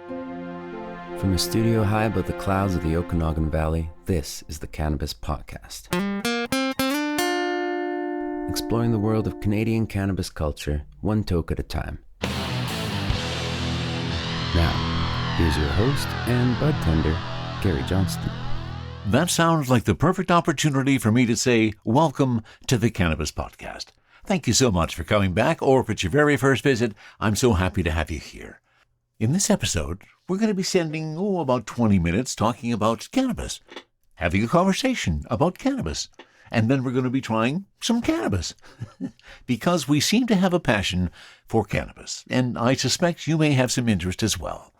From a studio high above the clouds of the Okanagan Valley, this is the Cannabis Podcast. Exploring the world of Canadian cannabis culture, one toke at a time. Now, here's your host and bud tender, Gary Johnston. That sounds like the perfect opportunity for me to say, welcome to the Cannabis Podcast. Thank you so much for coming back, or if it's your very first visit, I'm so happy to have you here. In this episode, we're going to be spending, about 20 minutes talking about cannabis, having a conversation about cannabis, and then we're going to be trying some cannabis, because we seem to have a passion for cannabis, and I suspect you may have some interest as well.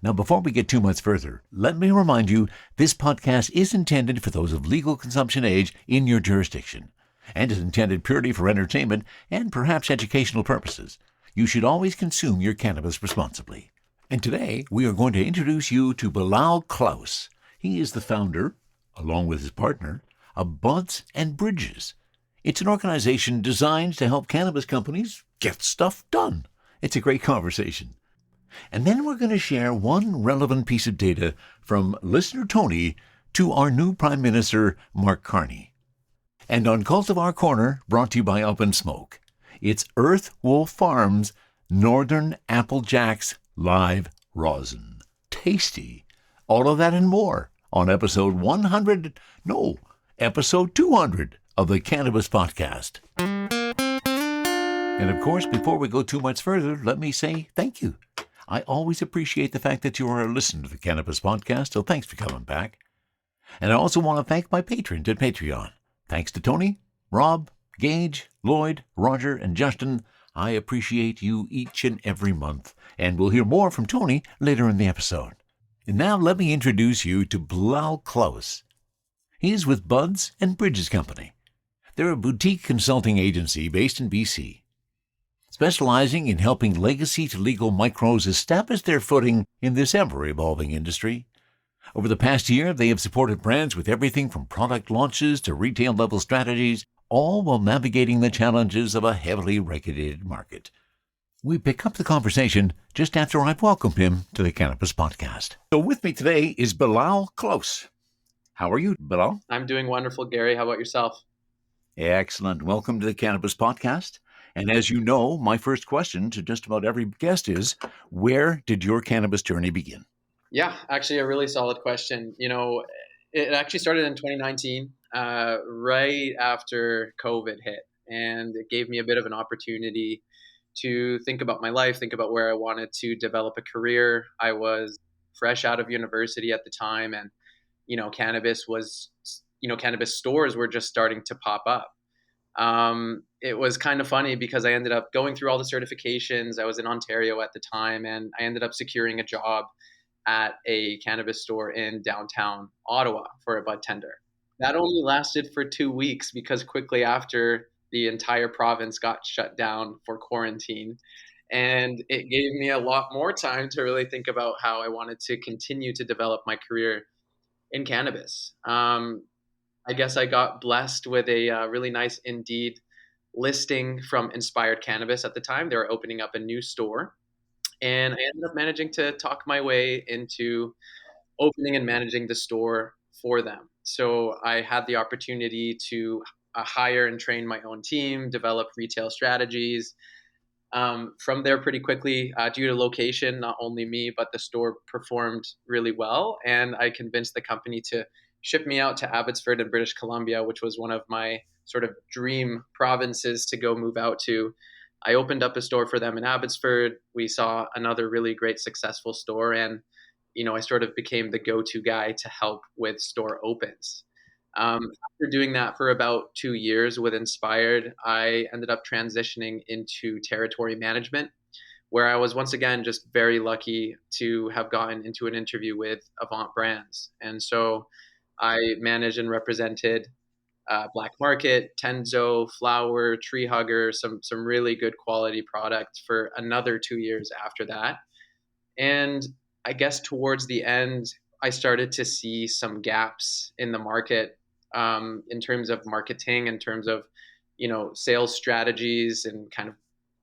Now, before we get too much further, let me remind you, this podcast is intended for those of legal consumption age in your jurisdiction, and is intended purely for entertainment and perhaps educational purposes. You should always consume your cannabis responsibly. And today, we are going to introduce you to Bilal Clouse. He is the founder, along with his partner, of Buds and Bridges. It's an organization designed to help cannabis companies get stuff done. It's a great conversation. And then we're going to share one relevant piece of data from listener Tony to our new Prime Minister, Mark Carney. And on Cultivar Corner, brought to you by Up and Smoke, it's Earthwolf Farms Northern Apple Jaxx Live Rosin. Tasty. All of that and more on episode 200 of the Cannabis Podcast. And of course, before we go too much further, let me say thank you. I always appreciate the fact that you are a listener to the Cannabis Podcast, so thanks for coming back. And I also want to thank my patrons at Patreon. Thanks to Tony, Rob, Gage, Lloyd, Roger, and Justin. I appreciate you each and every month, and we'll hear more from Tony later in the episode. And now let me introduce you to Bilal Clouse. He is with Buds and Bridges Company. They're a boutique consulting agency based in BC, specializing in helping legacy to legal micros establish their footing in this ever-evolving industry. Over the past year, they have supported brands with everything from product launches to retail-level strategies, all while navigating the challenges of a heavily regulated market. We pick up the conversation just after I've welcomed him to the Cannabis Podcast. So with me today is Bilal Clouse. How are you, Bilal? I'm doing wonderful, Gary. How about yourself? Excellent. Welcome to the Cannabis Podcast. And as you know, my first question to just about every guest is, where did your cannabis journey begin? Yeah, actually a really solid question. It actually started in 2019, right after COVID hit. And it gave me a bit of an opportunity to think about my life, think about where I wanted to develop a career. I was fresh out of university at the time, and, cannabis stores were just starting to pop up. It was kind of funny because I ended up going through all the certifications. I was in Ontario at the time, and I ended up securing a job at a cannabis store in downtown Ottawa for a bud tender. That only lasted for 2 weeks because quickly after, the entire province got shut down for quarantine. And it gave me a lot more time to really think about how I wanted to continue to develop my career in cannabis. I guess I got blessed with a really nice Indeed listing from Inspired Cannabis at the time. They were opening up a new store. And I ended up managing to talk my way into opening and managing the store for them. So I had the opportunity to hire and train my own team, develop retail strategies. From there, pretty quickly, due to location, not only me, but the store performed really well. And I convinced the company to ship me out to Abbotsford in British Columbia, which was one of my sort of dream provinces to go move out to. I opened up a store for them in Abbotsford. We saw another really great successful store, and I sort of became the go-to guy to help with store opens. After doing that for about 2 years with Inspired, I ended up transitioning into territory management, where I was once again just very lucky to have gotten into an interview with Avant Brands. And so I managed and represented Black Market, Tenzo, Flower, Tree Hugger, some really good quality product for another 2 years after that. And I guess towards the end, I started to see some gaps in the market in terms of marketing, in terms of, sales strategies and kind of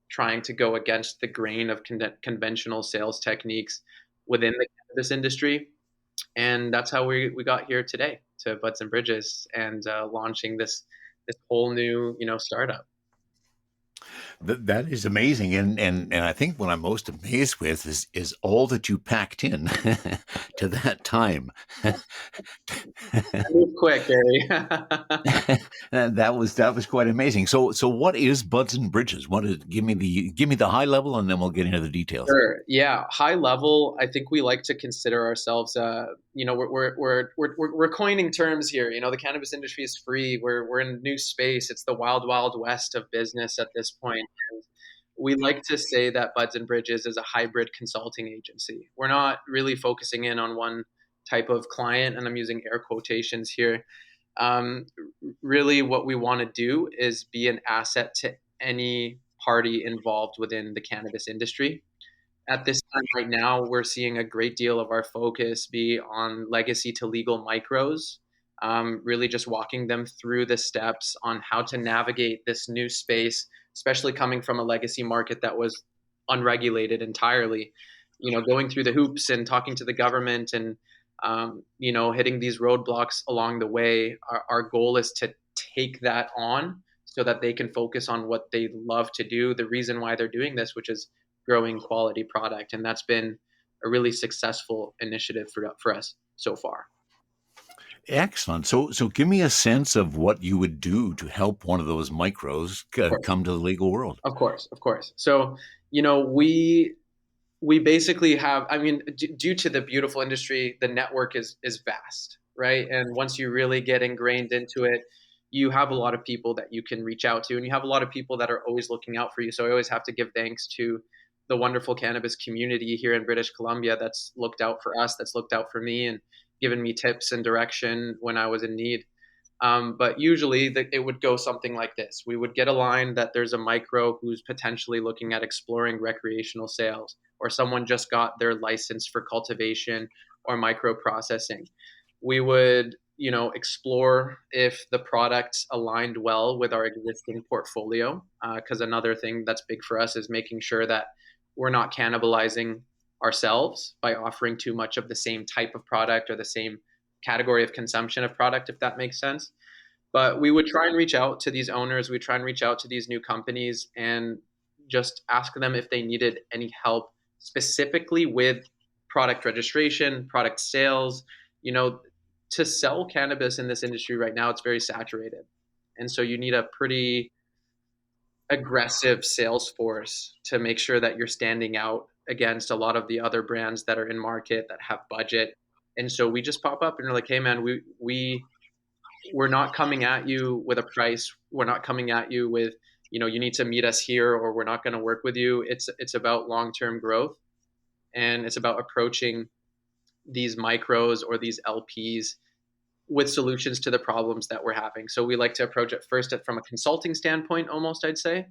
trying to go against the grain of conventional sales techniques. within the cannabis industry. And that's how we got here today to Buds and Bridges and launching this whole new startup. That is amazing, and I think what I'm most amazed with is all that you packed in to that time. I move quick, Gary. And that was quite amazing. So what is Buds and Bridges? What is give me the high level, and then we'll get into the details. Sure. Yeah. High level, I think we like to consider ourselves, we're coining terms here. The cannabis industry is free. We're in a new space. It's the wild, wild west of business at this point. And we like to say that Buds and Bridges is a hybrid consulting agency. We're not really focusing in on one type of client, and I'm using air quotations here. Um, Really, what we want to do is be an asset to any party involved within the cannabis industry. At this time right now, we're seeing a great deal of our focus be on legacy to legal micros, really just walking them through the steps on how to navigate this new space, especially coming from a legacy market that was unregulated entirely. Going through the hoops and talking to the government and hitting these roadblocks along the way. Our goal is to take that on so that they can focus on what they love to do, the reason why they're doing this, which is growing quality product. And that's been a really successful initiative for us so far. Excellent. So give me a sense of what you would do to help one of those micros Of course, come to the legal world. of course, of course. So, we basically have, I mean, due to the beautiful industry, the network is vast, right? And once you really get ingrained into it, you have a lot of people that you can reach out to, and you have a lot of people that are always looking out for you. So I always have to give thanks to the wonderful cannabis community here in British Columbia that's looked out for us, that's looked out for me, and given me tips and direction when I was in need. But usually it would go something like this. We would get a line that there's a micro who's potentially looking at exploring recreational sales, or someone just got their license for cultivation or micro processing. We would, explore if the products aligned well with our existing portfolio. Because another thing that's big for us is making sure that we're not cannibalizing ourselves by offering too much of the same type of product or the same category of consumption of product, if that makes sense. But we would try and reach out to these owners, we try and reach out to these new companies and just ask them if they needed any help specifically with product registration, product sales. You know, to sell cannabis in this industry right now, it's very saturated. And so you need a pretty aggressive sales force to make sure that you're standing out against a lot of the other brands that are in market that have budget. And so we just pop up and we're like, hey man, we're not coming at you with a price. We're not coming at you with, you need to meet us here or we're not going to work with you. It's about long-term growth, and it's about approaching these micros or these LPs with solutions to the problems that we're having. So we like to approach it first from a consulting standpoint, almost, I'd say.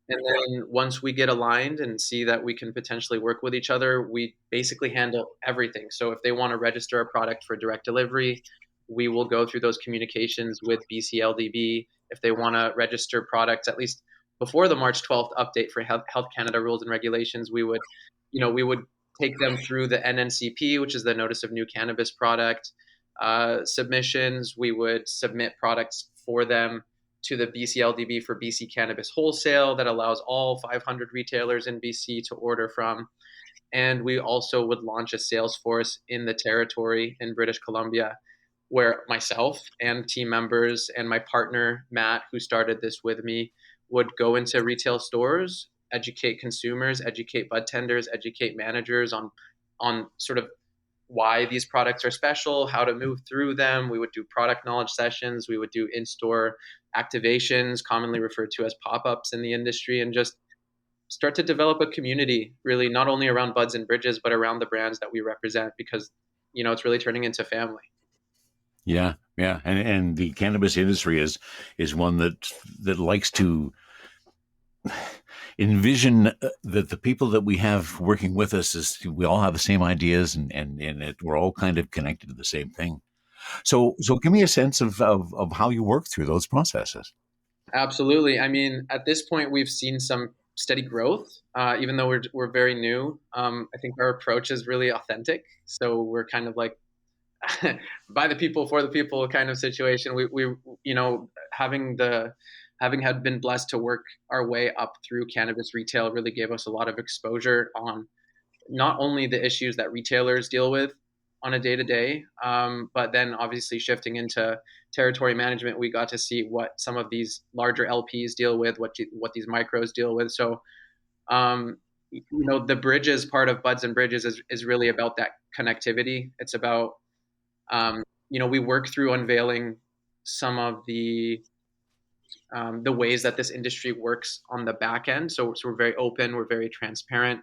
And then once we get aligned and see that we can potentially work with each other, we basically handle everything. So if they want to register a product for direct delivery, we will go through those communications with BCLDB. If they want to register products, at least before the March 12th update for Health Canada rules and regulations, we would take them through the NNCP, which is the Notice of New Cannabis Product submissions. We would submit products for them to the BCLDB for BC Cannabis Wholesale that allows all 500 retailers in BC to order from. And we also would launch a sales force in the territory in British Columbia where myself and team members and my partner, Matt, who started this with me, would go into retail stores, educate consumers, educate bud tenders, educate managers on sort of why these products are special, how to move through them. We would do product knowledge sessions. We would do in-store activations, commonly referred to as pop-ups in the industry, and just start to develop a community, really not only around Buds and Bridges, but around the brands that we represent, because, it's really turning into family. Yeah, yeah, and the cannabis industry is one that likes to envision that the people that we have working with us is we all have the same ideas and we're all kind of connected to the same thing. So give me a sense of how you work through those processes. Absolutely. I mean, at this point, we've seen some steady growth, even though we're very new. I think our approach is really authentic. So we're kind of like by the people for the people kind of situation. We having had been blessed to work our way up through cannabis retail really gave us a lot of exposure on not only the issues that retailers deal with on a day to day, but then obviously shifting into territory management, we got to see what some of these larger LPs deal with, what these micros deal with. So, the bridges part of Buds and Bridges is really about that connectivity. It's about, we work through unveiling some of the ways that this industry works on the back end. So we're very open, we're very transparent,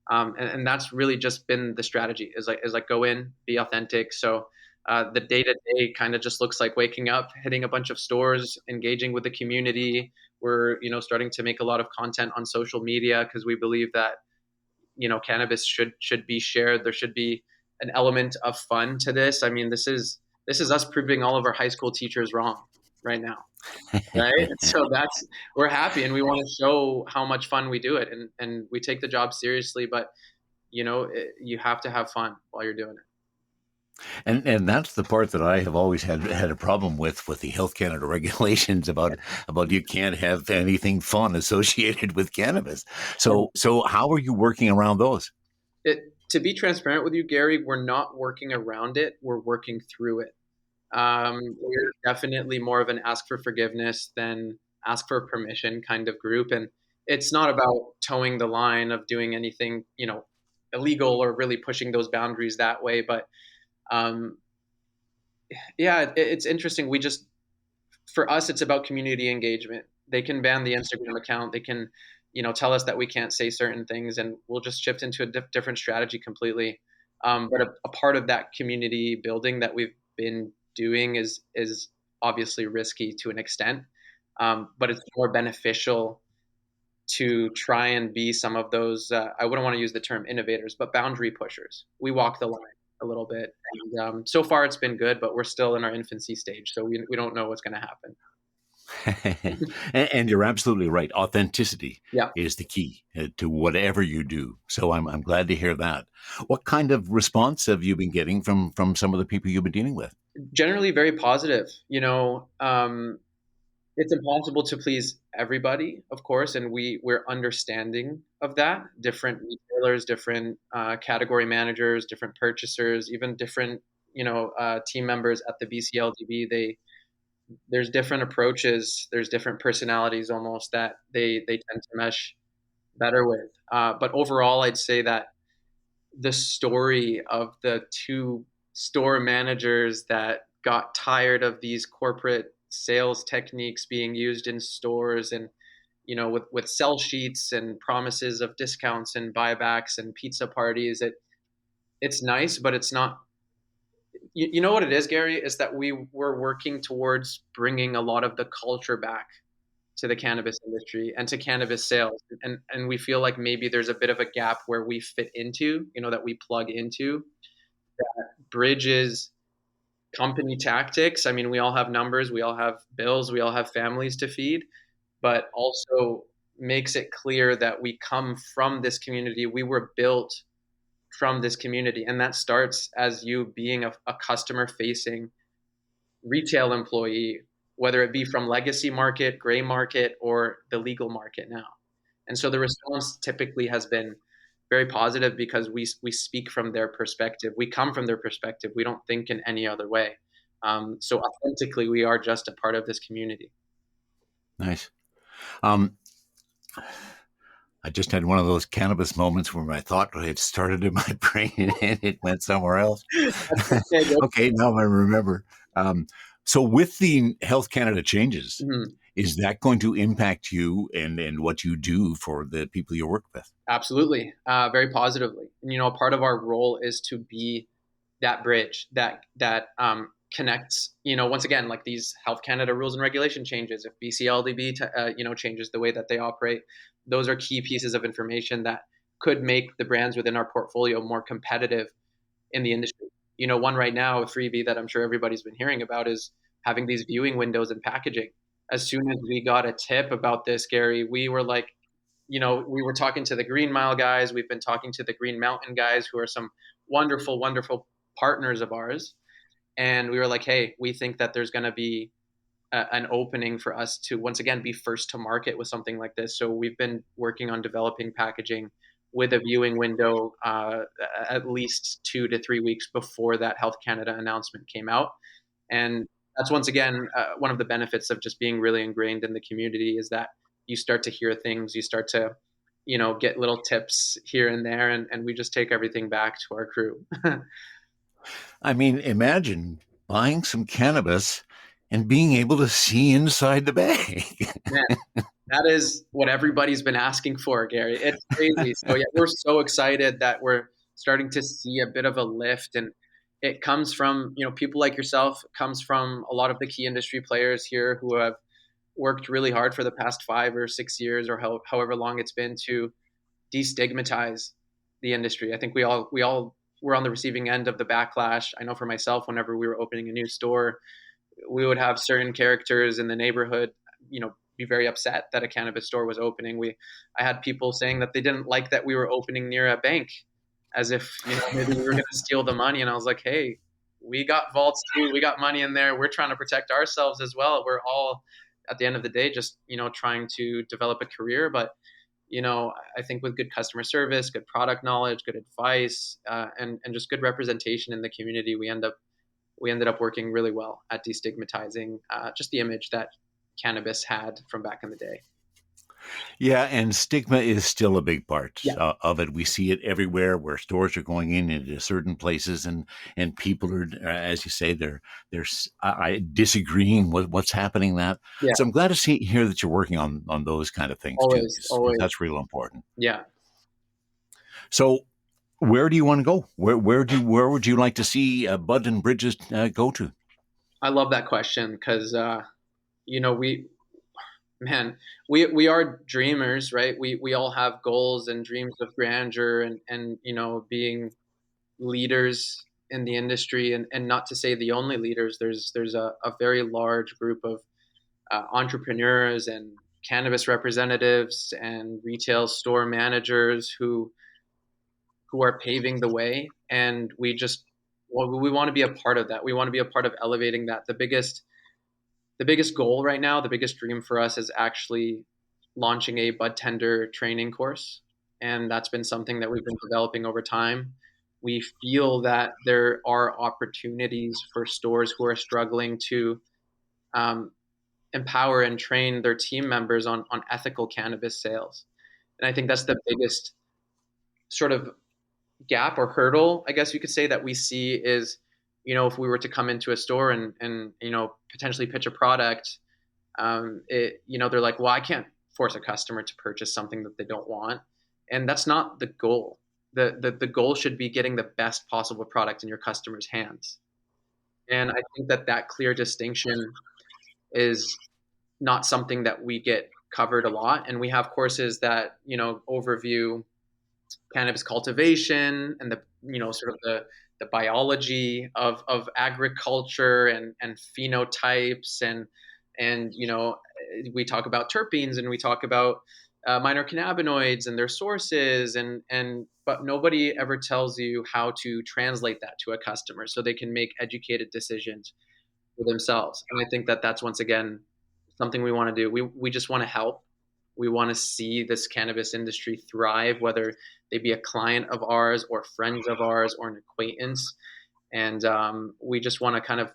and that's really just been the strategy. Is like go in, be authentic. So the day to day kind of just looks like waking up, hitting a bunch of stores, engaging with the community. We're starting to make a lot of content on social media because we believe that cannabis should be shared. There should be an element of fun to this. I mean, this is us proving all of our high school teachers wrong right now, right? So that's we're happy and we want to show how much fun we do it, and we take the job seriously, but you have to have fun while you're doing it. And that's the part that I have always had a problem with the Health Canada regulations about you can't have anything fun associated with cannabis. So how are you working around those? To be transparent with you, Gary, we're not working around it, we're working through it. We're definitely more of an ask for forgiveness than ask for permission kind of group. And it's not about towing the line of doing anything, illegal or really pushing those boundaries that way. But um, yeah, it's interesting. For us, it's about community engagement. They can ban the Instagram account. They can, tell us that we can't say certain things, and we'll just shift into a different strategy completely. But a part of that community building that we've been doing is obviously risky to an extent, but it's more beneficial to try and be some of those. I wouldn't want to use the term innovators, but boundary pushers. We walk the line a little bit, and so far it's been good, but we're still in our infancy stage, so we don't know what's going to happen. And you're absolutely right. Authenticity Yeah. is the key to whatever you do. So I'm glad to hear that. What kind of response have you been getting from some of the people you've been dealing with? Generally very positive. It's impossible to please everybody, of course, and we're understanding of that. Different retailers, different category managers, different purchasers, even different team members at the BCLDB. There's different approaches. There's different personalities almost that they tend to mesh better with. But overall, I'd say that the story of the two store managers that got tired of these corporate sales techniques being used in stores, and with sell sheets and promises of discounts and buybacks and pizza parties, it's nice, but it's not. You know what it is, Gary, is that we were working towards bringing a lot of the culture back to the cannabis industry and to cannabis sales, and we feel like maybe there's a bit of a gap where we fit into, that we plug into, that bridges company tactics. I mean, we all have numbers, we all have bills, we all have families to feed, but also makes it clear that we come from this community. We were built from this community, and that starts as you being a customer facing retail employee, whether it be from legacy market, gray market, or the legal market now. And so the response typically has been very positive because we speak from their perspective. We come from their perspective. We don't think in any other way. So authentically, we are just a part of this community. Nice. Um, I just had one of those cannabis moments where my thought had started in my brain and it went somewhere else. Okay, now I remember. So with the Health Canada changes, Mhm. is that going to impact you and what you do for the people you work with? Absolutely, very positively. And, a part of our role is to be that bridge that connects. Once again, like these Health Canada rules and regulation changes, if BCLDB changes the way that they operate, those are key pieces of information that could make the brands within our portfolio more competitive in the industry. One right now, a freebie that I'm sure everybody's been hearing about, is having these viewing windows and packaging. As soon as we got a tip about this, Gary, we were like, we were talking to the Green Mile guys. We've been talking to the Green Mountain guys, who are some wonderful, wonderful partners of ours. And we were like, hey, we think that there's going to be an opening for us to once again be first to market with something like this. So we've been working on developing packaging with a viewing window at least 2 to 3 weeks before that Health Canada announcement came out. And that's once again one of the benefits of just being really ingrained in the community, is that you start to hear things, you start to get little tips here and there, and we just take everything back to our crew. I mean, imagine buying some cannabis and being able to see inside the bag. Man, that is what everybody's been asking for, Gary. It's crazy. So yeah, we're so excited that we're starting to see a bit of a lift, and it comes from people like yourself. It comes from a lot of the key industry players here who have worked really hard for the past 5 or 6 years, or however long it's been, to destigmatize the industry. I think we all were on the receiving end of the backlash. I know for myself, whenever we were opening a new store, we would have certain characters in the neighborhood, be very upset that a cannabis store was opening. I had people saying that they didn't like that we were opening near a bank, as if maybe we were going to steal the money. And I was like, hey, we got vaults too. We got money in there. We're trying to protect ourselves as well. We're all, at the end of the day, just trying to develop a career. But I think with good customer service, good product knowledge, good advice, and just good representation in the community, we ended up working really well at destigmatizing just the image that cannabis had from back in the day. Yeah, and stigma is still a big part Yeah. of it. We see it everywhere where stores are going into certain places, and people are, as you say, they're disagreeing with what's happening. Yeah. So I'm glad to hear that you're working on those kind of things too. Always. That's real important. Yeah. So where do you want to go? Where would you like to see Bud and Bridges go to? I love that question because we are dreamers, right? We all have goals and dreams of grandeur, and being leaders in the industry, and not to say the only leaders. There's a very large group of entrepreneurs and cannabis representatives and retail store managers who are paving the way, and we want to be a part of that. We want to be a part of elevating that. The biggest goal right now, the biggest dream for us, is actually launching a bud tender training course, and that's been something that we've been developing over time. We feel that there are opportunities for stores who are struggling to empower and train their team members on ethical cannabis sales, and I think that's the biggest sort of gap or hurdle, I guess you could say, that we see is, if we were to come into a store and potentially pitch a product, they're like, well, I can't force a customer to purchase something that they don't want. And that's not the goal. The goal should be getting the best possible product in your customer's hands. And I think that clear distinction is not something that we get covered a lot. And we have courses that, overview cannabis cultivation and sort of the biology of agriculture and phenotypes, and we talk about terpenes, and we talk about minor cannabinoids and their sources, but nobody ever tells you how to translate that to a customer so they can make educated decisions for themselves. And I think that that's, once again, something we want to do. We just want to help. We want to see this cannabis industry thrive, whether they be a client of ours or friends of ours or an acquaintance. And we just want to kind of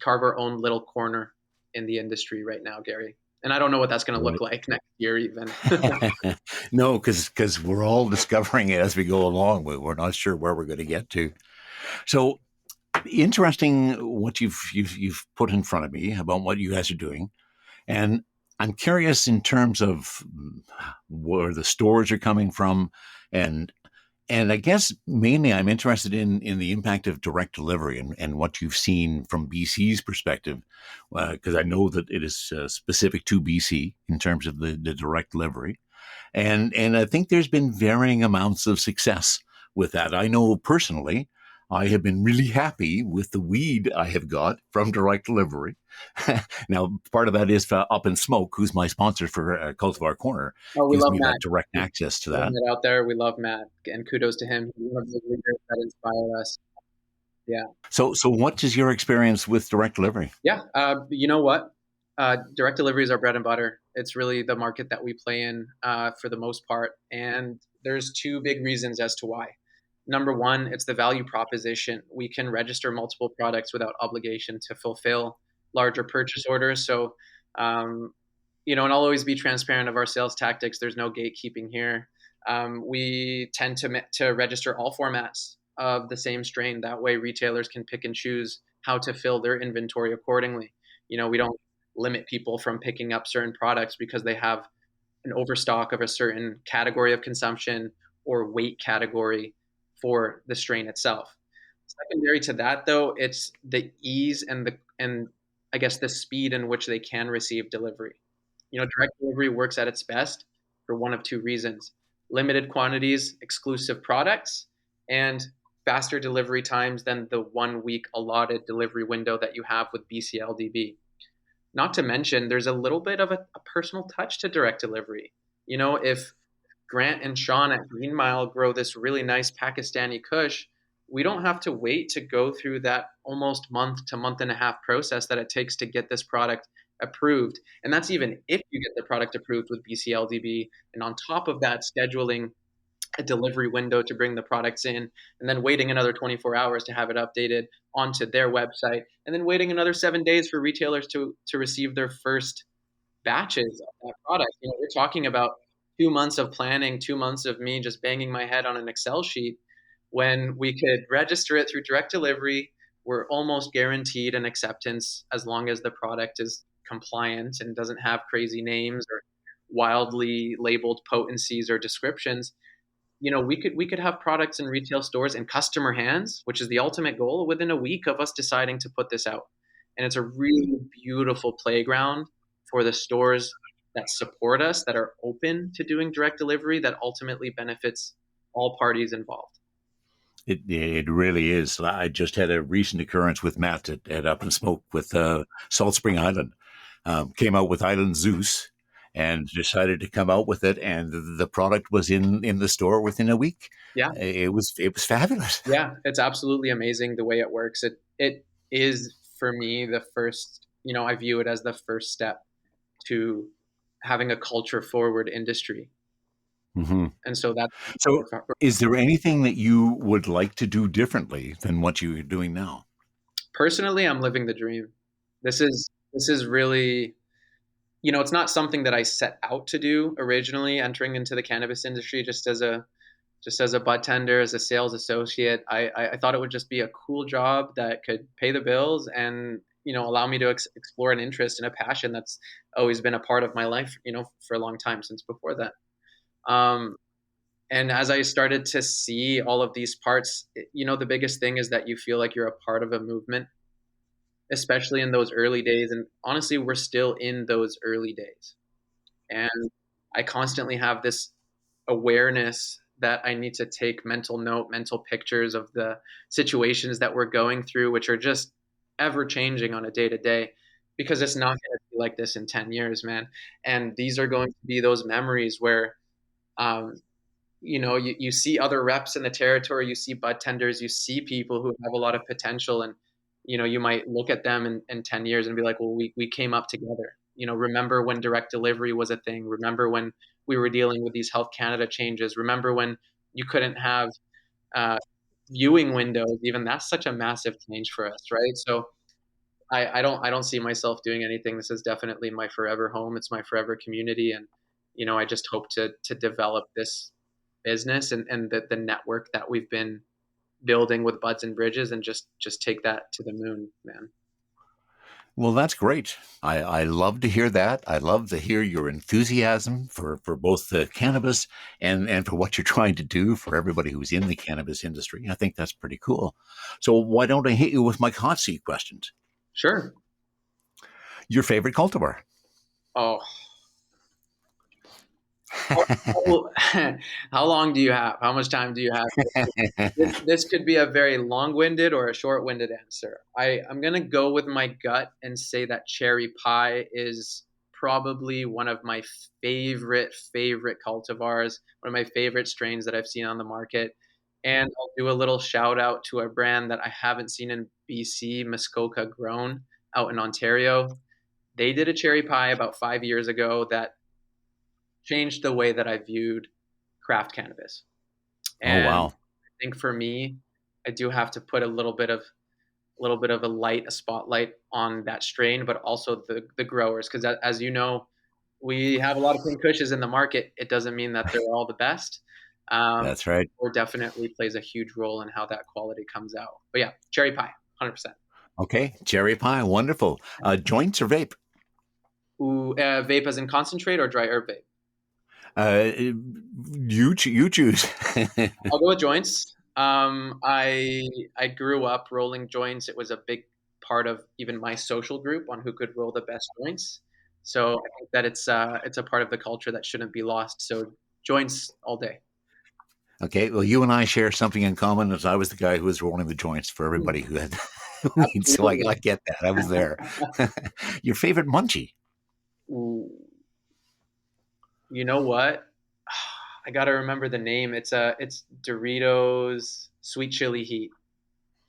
carve our own little corner in the industry right now, Gary. And I don't know what that's going to look like next year even. No, because we're all discovering it as we go along. We're not sure where we're going to get to. So interesting what you've put in front of me about what you guys are doing. And I'm curious in terms of where the stores are coming from, and I guess mainly I'm interested in the impact of direct delivery and what you've seen from BC's perspective, because I know that it is specific to BC in terms of the direct delivery, and I think there's been varying amounts of success with that. I know personally, I have been really happy with the weed I have got from direct delivery. Now, part of that is Up in Smoke, who's my sponsor for Cultivar Corner, Oh, we gives love me Matt. that direct He's access to putting that. it out there. We love Matt, and kudos to him. He's one of the leaders that inspire us. Yeah. So what is your experience with direct delivery? Yeah. You know what? Direct delivery is our bread and butter. It's really the market that we play in for the most part. And there's two big reasons as to why. Number one, it's the value proposition. We can register multiple products without obligation to fulfill larger purchase orders. So, um, and I'll always be transparent of our sales tactics. There's no gatekeeping here. We tend to register all formats of the same strain. That way, retailers can pick and choose how to fill their inventory accordingly. We don't limit people from picking up certain products because they have an overstock of a certain category of consumption or weight category for the strain itself. Secondary to that, though, it's the ease and I guess the speed in which they can receive delivery. Direct delivery works at its best for one of two reasons: limited quantities, exclusive products, and faster delivery times than the 1 week allotted delivery window that you have with BCLDB. Not to mention, there's a little bit of a personal touch to direct delivery. If Grant and Sean at Green Mile grow this really nice Pakistani Kush, we don't have to wait to go through that almost month to month and a half process that it takes to get this product approved. And that's even if you get the product approved with BCLDB. And on top of that, scheduling a delivery window to bring the products in, and then waiting another 24 hours to have it updated onto their website, and then waiting another 7 days for retailers to receive their first batches of that product. We're talking about 2 months of planning, 2 months of me just banging my head on an Excel sheet. When we could register it through direct delivery, we're almost guaranteed an acceptance as long as the product is compliant and doesn't have crazy names or wildly labeled potencies or descriptions. We could have products in retail stores in customer hands, which is the ultimate goal, within a week of us deciding to put this out. And it's a really beautiful playground for the stores that support us, that are open to doing direct delivery, that ultimately benefits all parties involved. It really is. I just had a recent occurrence with Matt at Up and Smoke with Salt Spring Island. Came out with Island Zeus and decided to come out with it, and the product was in the store within a week. Yeah, It was fabulous. yeah, it's absolutely amazing the way it works. It is for me the first. I view it as the first step to having a culture forward industry. Hmm. And so that's So, is there anything that you would like to do differently than what you're doing now? personally, I'm living the dream. This is really, it's not something that I set out to do originally entering into the cannabis industry just as a bud tender, as a sales associate. I thought it would just be a cool job that could pay the bills and allow me to explore an interest and a passion that's always been a part of my life, for a long time since before that. Um, and as I started to see all of these parts, the biggest thing is that you feel like you're a part of a movement, especially in those early days. And honestly, we're still in those early days. And I constantly have this awareness that I need to take mental note, mental pictures of the situations that we're going through, which are just ever changing on a day to day, because it's not going to be like this in 10 years, man. And these are going to be those memories where, um, you see other reps in the territory, you see bud tenders, you see people who have a lot of potential, and you might look at them in 10 years and be like, well, we came up together. Remember when direct delivery was a thing? Remember when we were dealing with these Health Canada changes? Remember when you couldn't have uh, viewing windows? Even that's such a massive change for us, right? So I don't see myself doing anything. This is definitely my forever home. It's my forever community, and I just hope to develop this business and the network that we've been building with Buds and Bridges, and just take that to the moon, man. Well, that's great. I love to hear that. I love to hear your enthusiasm for both the cannabis and for what you're trying to do for everybody who's in the cannabis industry. I think that's pretty cool. So why don't I hit you with my hot seat questions? Sure. Your favorite cultivar? Oh, How, how long do you have? How much time do you have? This could be a very long-winded or a short-winded answer. I'm gonna go with my gut and say that cherry pie is probably one of my favorite cultivars, one of my favorite strains that I've seen on the market. And I'll do a little shout out to a brand that I haven't seen in BC, Muskoka Grown, out in Ontario. They did a cherry pie about 5 years ago that changed the way that I viewed craft cannabis. Oh, And wow. I think for me, I do have to put a little bit of a spotlight on that strain, but also the growers, because as you know, we have a lot of pink cushes in the market. It doesn't mean that they're all the best. That's right. Or definitely plays a huge role in how that quality comes out. But yeah, cherry pie, 100%. Okay. Cherry pie. Wonderful. Joints or vape? Ooh, vape as in concentrate or dry herb vape? You choose. I'll go with joints. I grew up rolling joints. It was a big part of even my social group on who could roll the best joints. So I think that it's a part of the culture that shouldn't be lost. So joints all day. Okay. Well, you and I share something in common, as I was the guy who was rolling the joints for everybody who had weed. So I Absolutely. get that. I was there. Your favorite munchie? Ooh, you know what? I gotta remember the name. It's Doritos sweet chili heat.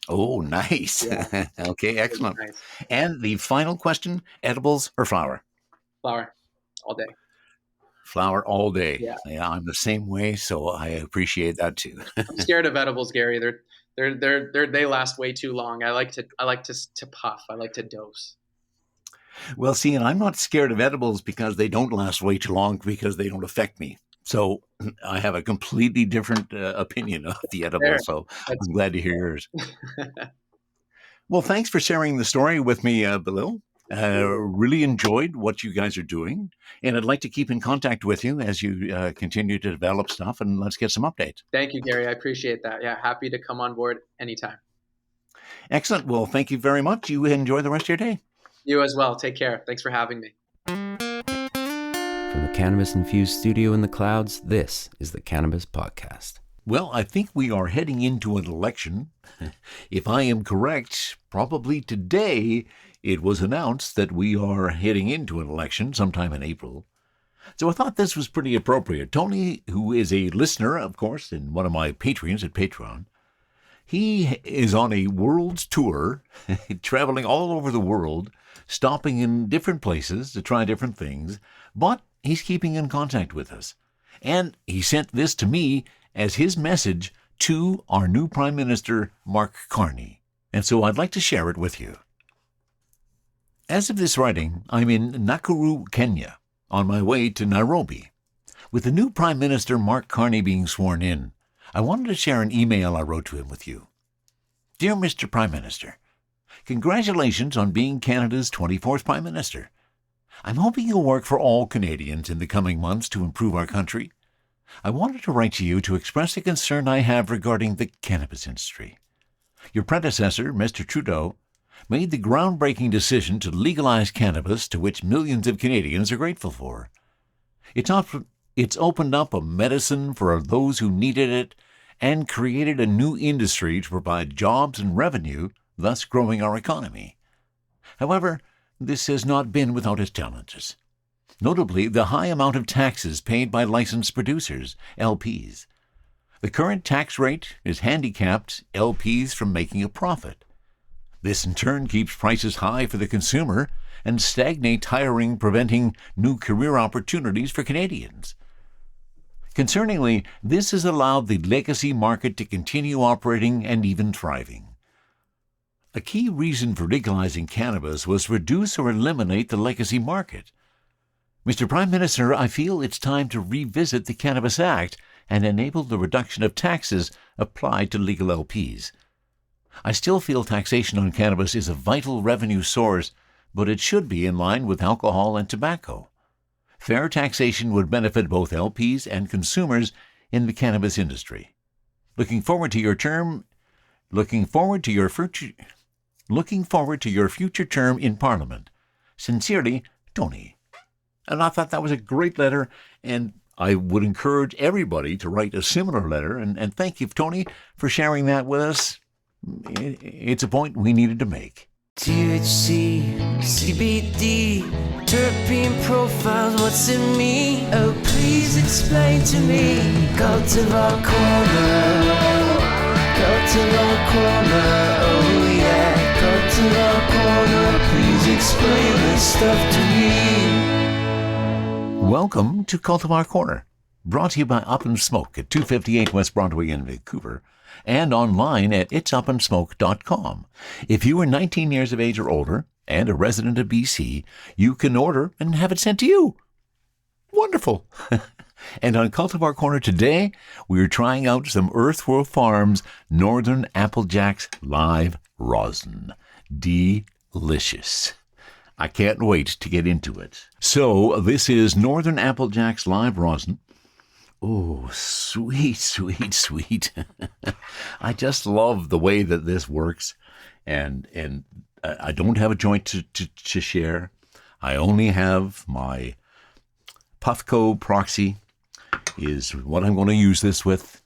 Oh, nice. Yeah, Okay, really excellent. nice. And the final question, edibles or flower? Flour all day. Flower all day. Yeah. Yeah, I'm the same way, so I appreciate that too. I'm scared of edibles, Gary. They last way too long. I like to puff. I like to dose. Well, see, and I'm not scared of edibles because they don't last way too long because they don't affect me. So I have a completely different opinion of the There. edibles. So That's I'm glad to hear yours. Well, thanks for sharing the story with me, Bilal. Really enjoyed what you guys are doing, and I'd like to keep in contact with you as you continue to develop stuff. And let's get some updates. Thank you, Gary. I appreciate that. Yeah, happy to come on board anytime. Excellent. Well, thank you very much. You enjoy the rest of your day. You as well. Take care. Thanks for having me. From the Cannabis Infused studio in the clouds, this is the Cannabis Podcast. Well, I think we are heading into an election. If I am correct, probably today it was announced that we are heading into an election sometime in April. So I thought this was pretty appropriate. Tony, who is a listener, of course, and one of my patrons at Patreon, he is on a world tour, traveling all over the world, stopping in different places to try different things, but he's keeping in contact with us. And he sent this to me as his message to our new Prime Minister, Mark Carney. And so I'd like to share it with you. As of this writing, I'm in Nakuru, Kenya, on my way to Nairobi. With the new Prime Minister, Mark Carney, being sworn in, I wanted to share an email I wrote to him with you. Dear Mr. Prime Minister, congratulations on being Canada's 24th Prime Minister. I'm hoping you'll work for all Canadians in the coming months to improve our country. I wanted to write to you to express a concern I have regarding the cannabis industry. Your predecessor, Mr. Trudeau, made the groundbreaking decision to legalize cannabis, to which millions of Canadians are grateful for. It's opened up a medicine for those who needed it and created a new industry to provide jobs and revenue, thus growing our economy. However, this has not been without its challenges. Notably, the high amount of taxes paid by licensed producers, LPs. The current tax rate has handicapped LPs from making a profit. This in turn keeps prices high for the consumer and stagnates hiring, preventing new career opportunities for Canadians. Concerningly, this has allowed the legacy market to continue operating and even thriving. A key reason for legalizing cannabis was to reduce or eliminate the legacy market. Mr. Prime Minister, I feel it's time to revisit the Cannabis Act and enable the reduction of taxes applied to legal LPs. I still feel taxation on cannabis is a vital revenue source, but it should be in line with alcohol and tobacco. Fair taxation would benefit both LPs and consumers in the cannabis industry. Looking forward to your future term in Parliament. Sincerely, Tony. And I thought that was a great letter, and I would encourage everybody to write a similar letter, and thank you, Tony, for sharing that with us. It's a point we needed to make. THC, CBD, terpene profiles, what's in me? Oh, please explain to me. Cultivar Corner, Cultivar Corner, oh yeah. Cultivar Corner, please explain this stuff to me. Welcome to Cultivar Corner, brought to you by Up and Smoke at 258 West Broadway in Vancouver, and online at itsupandsmoke.com. If you are 19 years of age or older and a resident of BC, you can order and have it sent to you. Wonderful. And on Cultivar Corner today, we're trying out some Earthwolf Farms Northern Apple Jaxx Live Rosin. Delicious. I can't wait to get into it. So this is Northern Apple Jaxx Live Rosin. Oh, sweet, sweet, sweet. I just love the way that this works. And I don't have a joint to share. I only have my Puffco Proxy is what I'm going to use this with.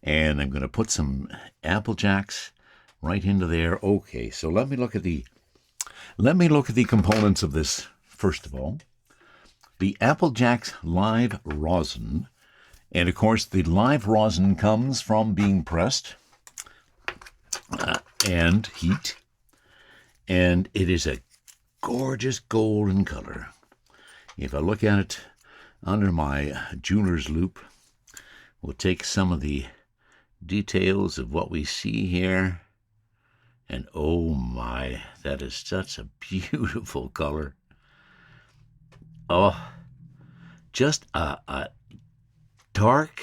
And I'm going to put some Apple Jaxx right into there. Okay, so let me look at the components of this first of all. The Apple Jaxx Live Rosin. And of course, the live rosin comes from being pressed and heat. And it is a gorgeous golden color. If I look at it under my jeweler's loupe, we'll take some of the details of what we see here. And oh my, that is such a beautiful color. Oh, just a dark,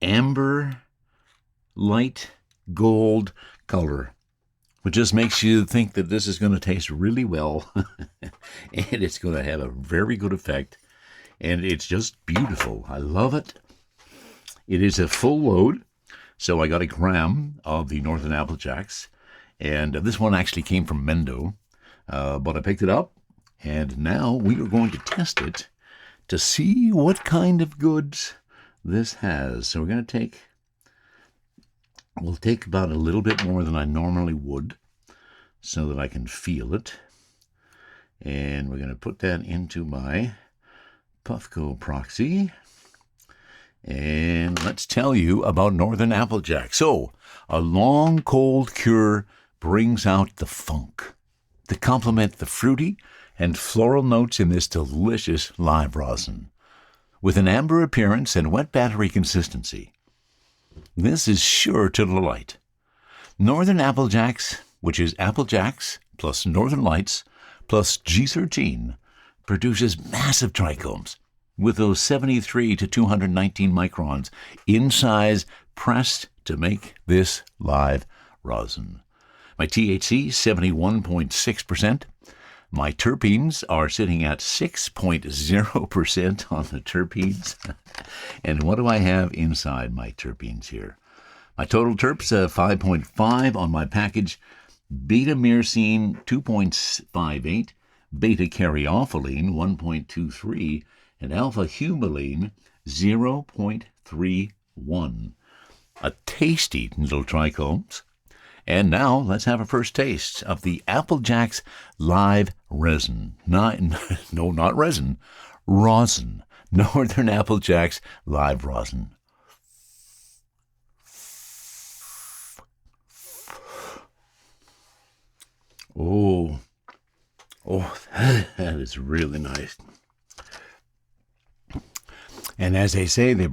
amber, light gold color, which just makes you think that this is going to taste really well, and it's going to have a very good effect, and it's just beautiful. I love it. It is a full load, so I got a gram of the Northern Apple Jaxx, and this one actually came from Mendo, but I picked it up, and now we are going to test it to see what kind of goods this has. So we'll take about a little bit more than I normally would so that I can feel it. And we're going to put that into my Puffco Proxy. And let's tell you about Northern Apple Jaxx. So, a long cold cure brings out the funk to complement the fruity and floral notes in this delicious live rosin. With an amber appearance and wet battery consistency, this is sure to delight. Northern Apple Jaxx, which is Apple Jaxx plus Northern Lights plus G13, produces massive trichomes with those 73 to 219 microns in size pressed to make this live rosin. My THC, 71.6%. My terpenes are sitting at 6.0% on the terpenes. And what do I have inside my terpenes here? My total terps, 5.5 on my package. Beta-myrcene, 2.58. Beta-caryophyllene, 1.23. And alpha-humulene, 0.31. A tasty little trichomes. And now let's have a first taste of the Apple Jaxx Live Resin. No, not resin. Rosin. Northern Apple Jaxx Live Rosin. Oh, that is really nice. And as they say, they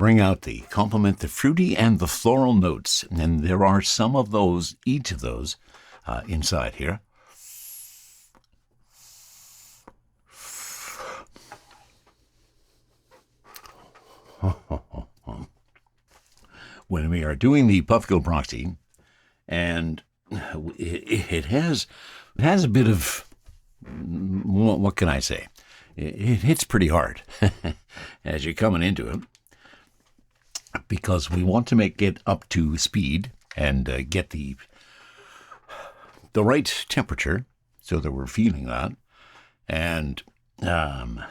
complement the fruity and the floral notes. And there are some of those, each of those, inside here. When we are doing the Puffco Proxy, and it has a bit of, what can I say? It hits pretty hard as you're coming into it, because we want to get up to speed and get the right temperature so that we're feeling that. And now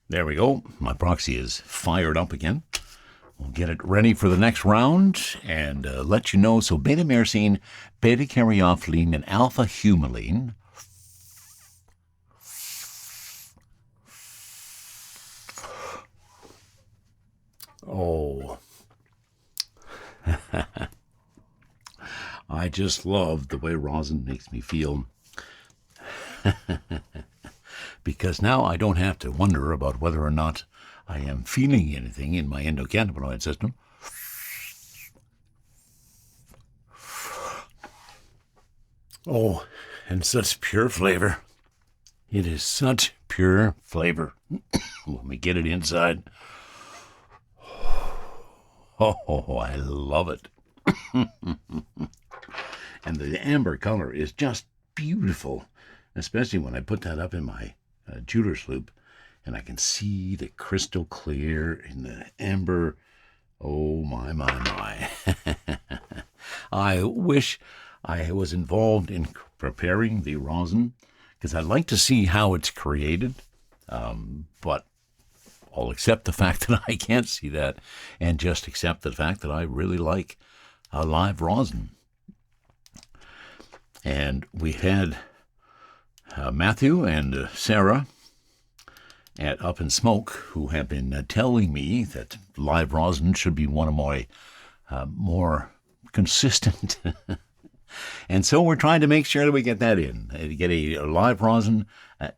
There we go. My proxy is fired up again. We'll get it ready for the next round and let you know. So beta-myrcene, beta-caryophyllene, and alpha-humulene. Oh, I just love the way rosin makes me feel. Because now I don't have to wonder about whether or not I am feeling anything in my endocannabinoid system. Oh, and such pure flavor. It is such pure flavor. Let me get it inside. Oh, I love it. And the amber color is just beautiful, especially when I put that up in my jeweler's loop and I can see the crystal clear in the amber. Oh, my. I wish I was involved in preparing the rosin because I'd like to see how it's created, but I'll accept the fact that I can't see that and just accept the fact that I really like live rosin. And we had Matthew and Sarah at Up in Smoke who have been telling me that live rosin should be one of my more consistent. And so we're trying to make sure that we get that in. Get a live rosin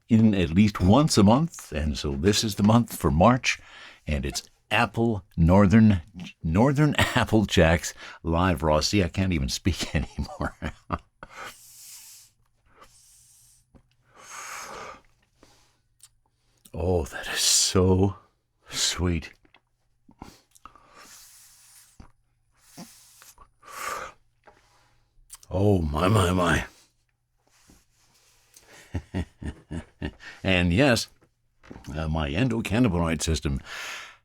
in at least once a month. And so this is the month for March, and it's Northern Apple Jaxx live rosin. See, I can't even speak anymore. Oh, that is so sweet. Oh, my. And yes, my endocannabinoid system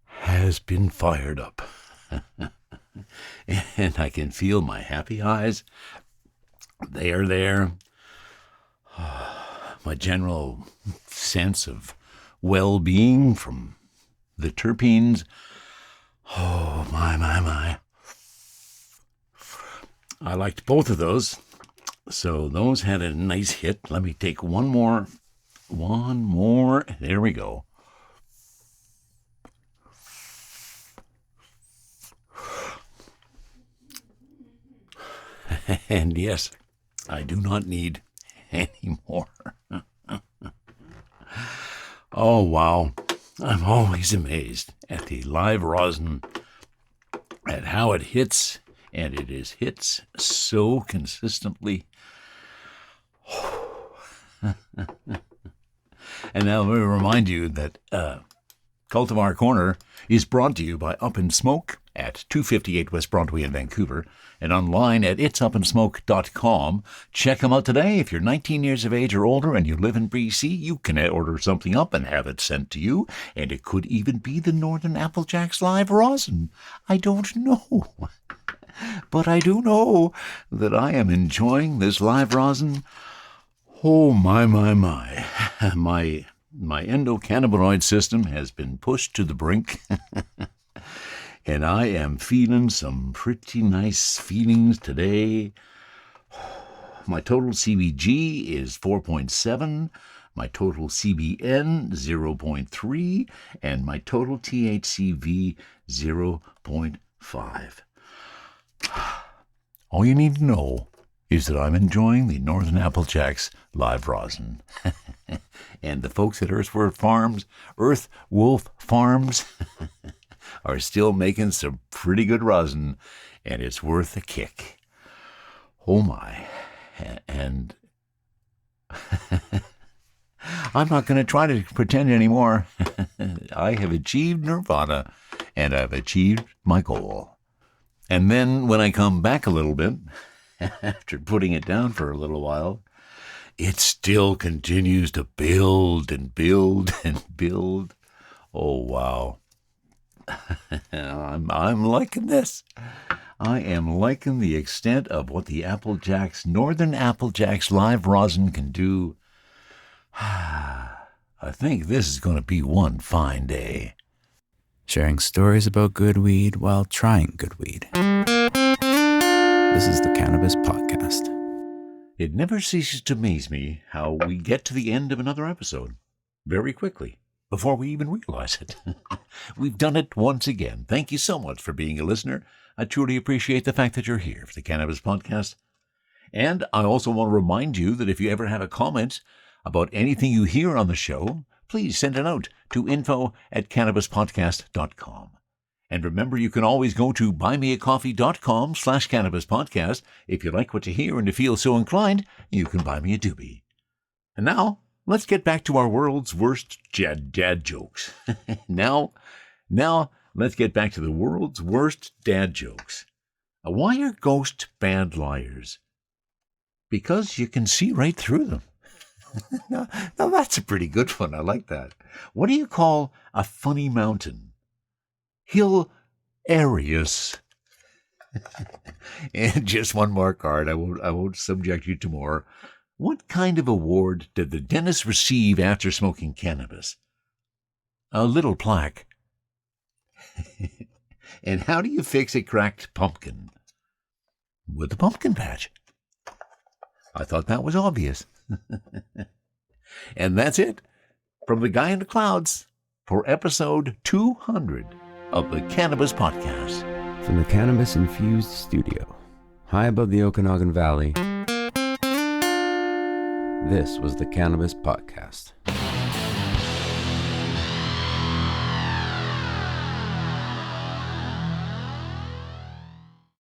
has been fired up. And I can feel my happy eyes. They are there. My general sense of well-being from the terpenes. Oh, my. I liked both of those. So those had a nice hit. Let me take one more. There we go. And yes, I do not need any more. Oh, wow. I'm always amazed at the live rosin, at how it hits, and it hits so consistently. And now let me remind you that Cultivar Corner is brought to you by Up in Smoke at 258 West Broadway in Vancouver and online at itsupandsmoke.com. Check them out today. If you're 19 years of age or older and you live in BC, you can order something up and have it sent to you. And it could even be the Northern Apple Jaxx live rosin. I don't know. But I do know that I am enjoying this live rosin. Oh, my. My endocannabinoid system has been pushed to the brink. And I am feeling some pretty nice feelings today. My total CBG is 4.7. My total CBN, 0.3. And my total THCV, 0.5. All you need to know is that I'm enjoying the Northern Apple Jaxx live rosin. And the folks at Earthwolf Farms are still making some pretty good rosin, and it's worth a kick. Oh my. And I'm not going to try to pretend anymore. I have achieved nirvana, and I've achieved my goal. And then when I come back a little bit, after putting it down for a little while, it still continues to build and build and build. Oh, wow. I'm liking this. I am liking the extent of what the Northern Apple Jaxx live rosin can do. I think this is going to be one fine day. Sharing stories about good weed while trying good weed. This is the Cannabis Podcast. It never ceases to amaze me how we get to the end of another episode very quickly, before we even realize it. We've done it once again. Thank you so much for being a listener. I truly appreciate the fact that you're here for the Cannabis Podcast. And I also want to remind you that if you ever have a comment about anything you hear on the show, please send it out to info@cannabispodcast.com. And remember, you can always go to buymeacoffee.com/cannabispodcast. If you like what you hear and you feel so inclined, you can buy me a doobie. And now, let's get back to our world's worst dad jokes. Now, let's get back to the world's worst dad jokes. Why are ghosts bad liars? Because you can see right through them. Now that's a pretty good one. I like that. What do you call a funny mountain? Hilarious. And just one more card. I won't subject you to more. What kind of award did the dentist receive after smoking cannabis? A little plaque. And how do you fix a cracked pumpkin? With a pumpkin patch. I thought that was obvious. And that's it from the guy in the clouds for episode 200 of the Cannabis Podcast. From the cannabis-infused studio, high above the Okanagan Valley, this was the Cannabis Podcast.